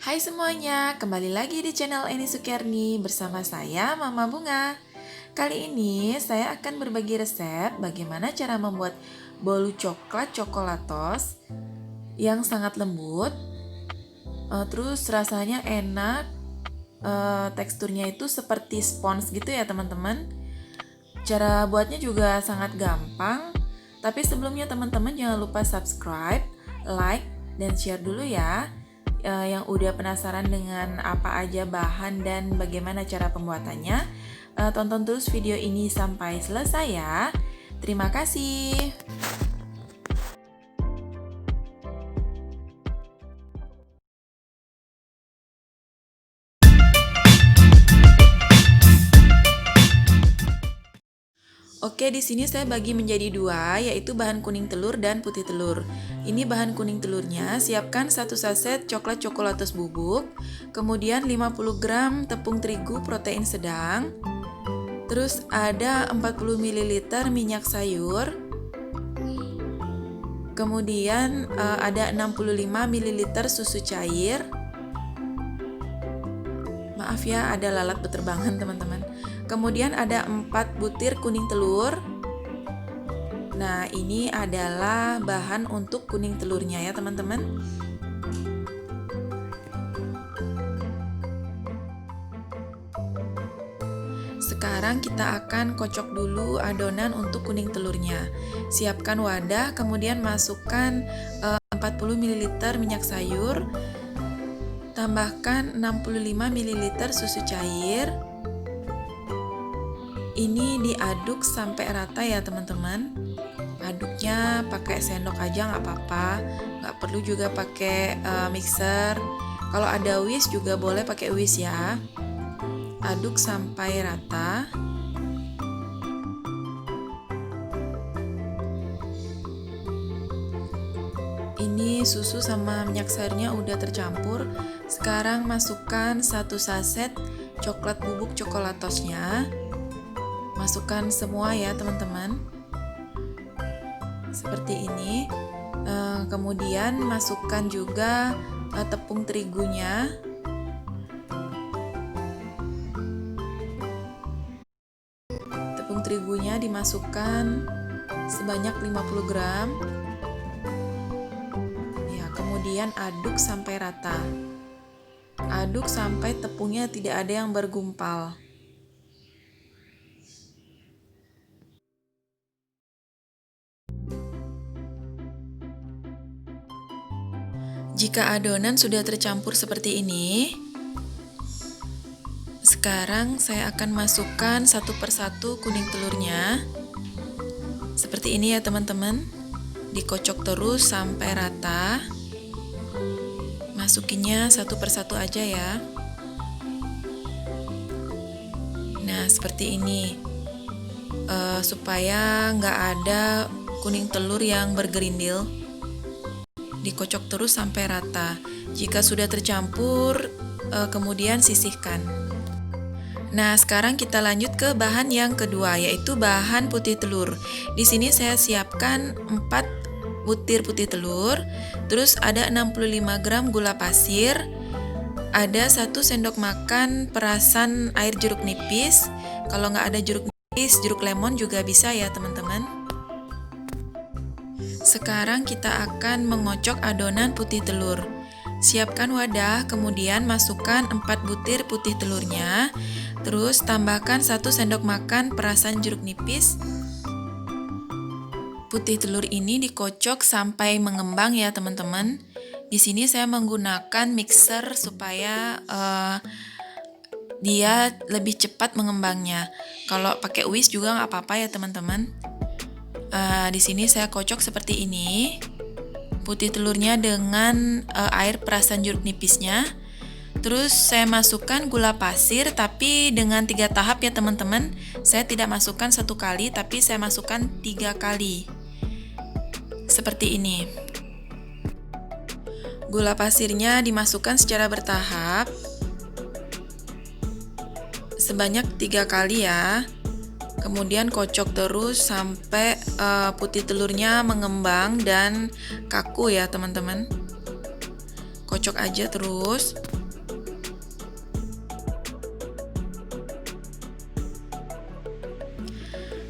Hai semuanya, kembali lagi di channel Eni Sukerni bersama saya Mama Bunga. Kali ini saya akan berbagi resep bagaimana cara membuat bolu coklat coklatos yang sangat lembut, terus rasanya enak, teksturnya itu seperti spons gitu ya teman-teman. Cara buatnya juga sangat gampang, tapi sebelumnya teman-teman jangan lupa subscribe, like, dan share dulu ya. Yang udah penasaran dengan apa aja bahan dan bagaimana cara pembuatannya, tonton terus video ini sampai selesai ya. Terima kasih. Oke, di sini saya bagi menjadi dua, yaitu bahan kuning telur dan putih telur. Ini bahan kuning telurnya, siapkan 1 saset coklat coklatos bubuk, kemudian 50 gram tepung terigu protein sedang, terus ada 40 ml minyak sayur, kemudian ada 65 ml susu cair. Maaf ya, ada lalat beterbangan teman-teman. Kemudian ada 4 butir kuning telur. Nah, ini adalah bahan untuk kuning telurnya ya teman-teman. Sekarang kita akan kocok dulu adonan untuk kuning telurnya. Siapkan wadah, kemudian masukkan 40 ml minyak sayur. Tambahkan 65 ml susu cair. Ini diaduk sampai rata ya teman-teman. Aduknya pakai sendok aja nggak apa-apa, nggak perlu juga pakai mixer. Kalau ada whisk juga boleh pakai whisk ya. Aduk sampai rata. Ini susu sama minyak sayurnya udah tercampur. Sekarang masukkan 1 saset coklat bubuk coklatosnya. Masukkan semua ya teman-teman, seperti ini. Kemudian masukkan juga tepung terigunya. Tepung terigunya dimasukkan sebanyak 50 gram. Ya, kemudian aduk sampai rata. Aduk sampai tepungnya tidak ada yang bergumpal. Jika adonan sudah tercampur seperti ini, sekarang saya akan masukkan satu persatu kuning telurnya. Seperti ini ya teman-teman. Dikocok terus sampai rata. Masukinnya satu persatu aja ya. Nah, seperti ini. Supaya nggak ada kuning telur yang bergerindil. Dikocok terus sampai rata. Jika sudah tercampur, kemudian sisihkan. Nah, sekarang kita lanjut ke bahan yang kedua, yaitu bahan putih telur. Di sini saya siapkan 4 butir putih telur, terus ada 65 gram gula pasir, ada 1 sendok makan perasan air jeruk nipis. Kalau nggak ada jeruk nipis, jeruk lemon juga bisa ya teman-teman. Sekarang kita akan mengocok adonan putih telur. Siapkan wadah, kemudian masukkan 4 butir putih telurnya. Terus tambahkan 1 sendok makan perasan jeruk nipis. Putih telur ini dikocok sampai mengembang ya teman-teman. Di sini saya menggunakan mixer supaya dia lebih cepat mengembangnya. Kalau pakai whisk juga nggak apa-apa ya teman-teman. Di sini saya kocok seperti ini. Putih telurnya dengan air perasan jeruk nipisnya. Terus saya masukkan gula pasir, tapi dengan 3 tahap ya teman-teman. Saya tidak masukkan 1 kali, tapi saya masukkan 3 kali. Seperti ini. Gula pasirnya dimasukkan secara bertahap. Sebanyak 3 kali ya. Kemudian kocok terus sampai putih telurnya mengembang dan kaku ya teman-teman. kocok aja terus.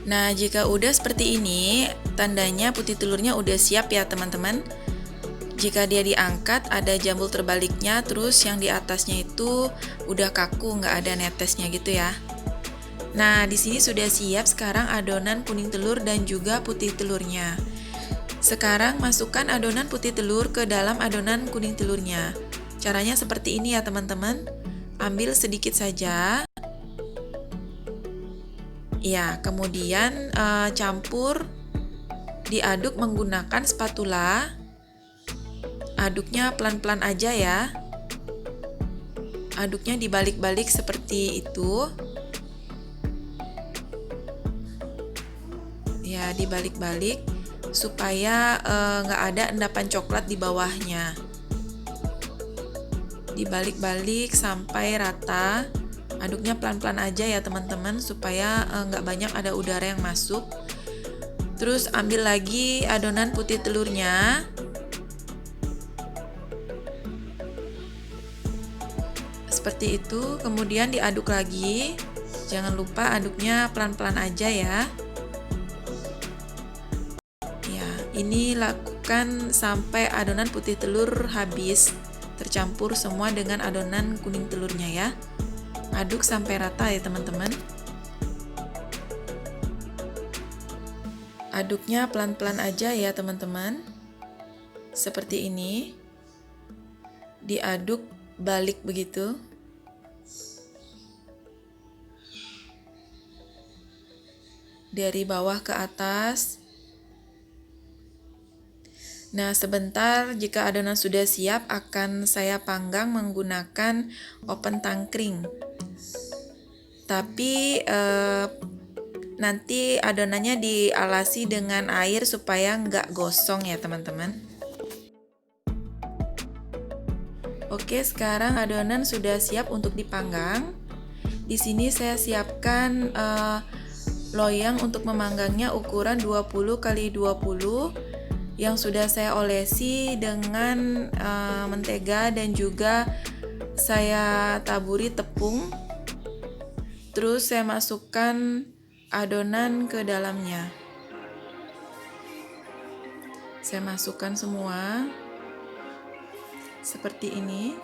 Nah, jika udah seperti ini, tandanya putih telurnya udah siap ya teman-teman. Jika dia diangkat, ada jambul terbaliknya, terus yang di atasnya itu udah kaku, nggak ada netesnya gitu ya. Nah, di sini sudah siap sekarang adonan kuning telur dan juga putih telurnya. Sekarang masukkan adonan putih telur ke dalam adonan kuning telurnya. Caranya seperti ini ya teman-teman. Ambil sedikit saja. Ya, kemudian campur, diaduk menggunakan spatula. Aduknya pelan-pelan aja ya. Aduknya dibalik-balik seperti itu. Ya, dibalik-balik supaya nggak ada endapan coklat di bawahnya. Dibalik-balik sampai rata. Aduknya pelan-pelan aja ya teman-teman supaya nggak banyak ada udara yang masuk. Terus ambil lagi adonan putih telurnya. Seperti itu, kemudian diaduk lagi. Jangan lupa aduknya pelan-pelan aja ya. Ya, ini lakukan sampai adonan putih telur habis, tercampur semua dengan adonan kuning telurnya ya. Aduk sampai rata ya teman-teman. Aduknya pelan-pelan aja ya teman-teman. Seperti ini. Diaduk balik begitu. Dari bawah ke atas. Nah, sebentar jika adonan sudah siap akan saya panggang menggunakan oven tangkring. Tapi nanti adonannya dialasi dengan air supaya nggak gosong ya teman-teman. Oke, sekarang adonan sudah siap untuk dipanggang. Di sini saya siapkan loyang untuk memanggangnya ukuran 20 x 20 yang sudah saya olesi dengan mentega dan juga saya taburi tepung. Terus saya masukkan adonan ke dalamnya. Saya masukkan semua seperti ini.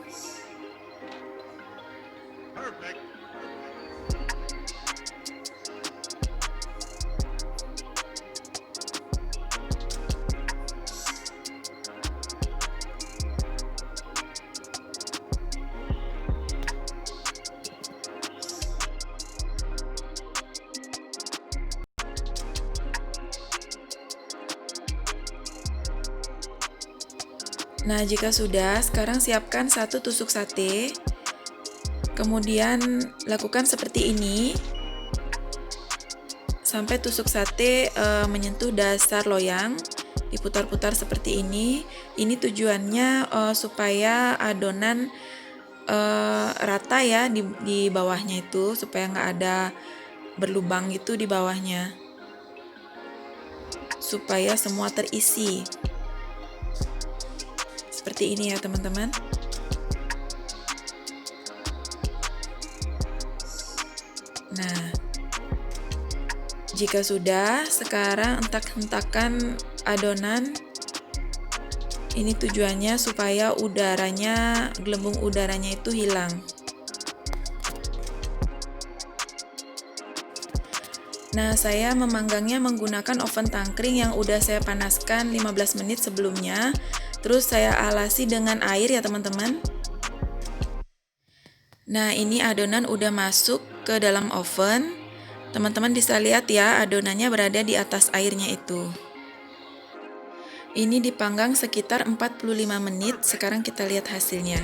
Nah, jika sudah, sekarang siapkan 1 tusuk sate. Kemudian lakukan seperti ini sampai tusuk sate menyentuh dasar loyang. Diputar-putar seperti ini. Ini tujuannya supaya adonan rata ya di bawahnya itu, supaya nggak ada berlubang gitu di bawahnya. Supaya semua terisi. Seperti ini ya teman-teman. Nah, jika sudah, sekarang hentak-hentakan adonan. Ini tujuannya supaya udaranya, gelembung udaranya itu hilang. Nah, saya memanggangnya menggunakan oven tangkring yang udah saya panaskan 15 menit sebelumnya. Terus saya alasi dengan air ya teman-teman. Nah, ini adonan udah masuk ke dalam oven. Teman-teman bisa lihat ya, adonannya berada di atas airnya itu. Ini dipanggang sekitar 45 menit. Sekarang kita lihat hasilnya.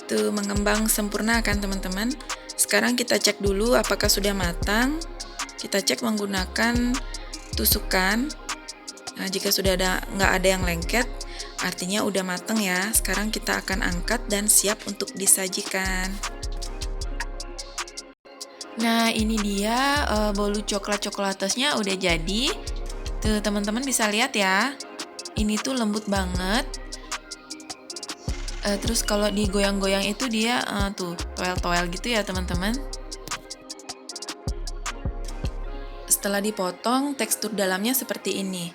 Tuh, mengembang sempurna kan teman-teman. Sekarang kita cek dulu apakah sudah matang. Kita cek menggunakan tusukan. Nah, jika sudah nggak ada yang lengket, artinya udah mateng ya. Sekarang kita akan angkat dan siap untuk disajikan. Nah, ini dia bolu coklat-coklatosnya udah jadi. Tuh, teman-teman bisa lihat ya. Ini tuh lembut banget. Terus kalau digoyang-goyang itu dia tuh toel-toel gitu ya teman-teman. Setelah dipotong, tekstur dalamnya seperti ini.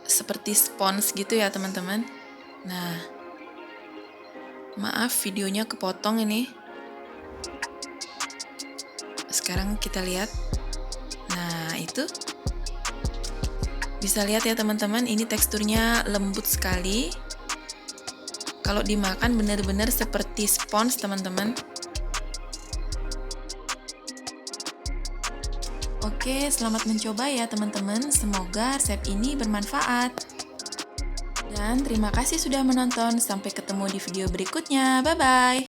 Seperti spons gitu ya teman-teman. Nah, maaf videonya kepotong ini. Sekarang kita lihat. Nah, itu. Bisa lihat ya teman-teman, ini teksturnya lembut sekali. Kalau dimakan benar-benar seperti spons teman-teman. Oke, selamat mencoba ya teman-teman. Semoga resep ini bermanfaat. Dan terima kasih sudah menonton. Sampai ketemu di video berikutnya. Bye-bye.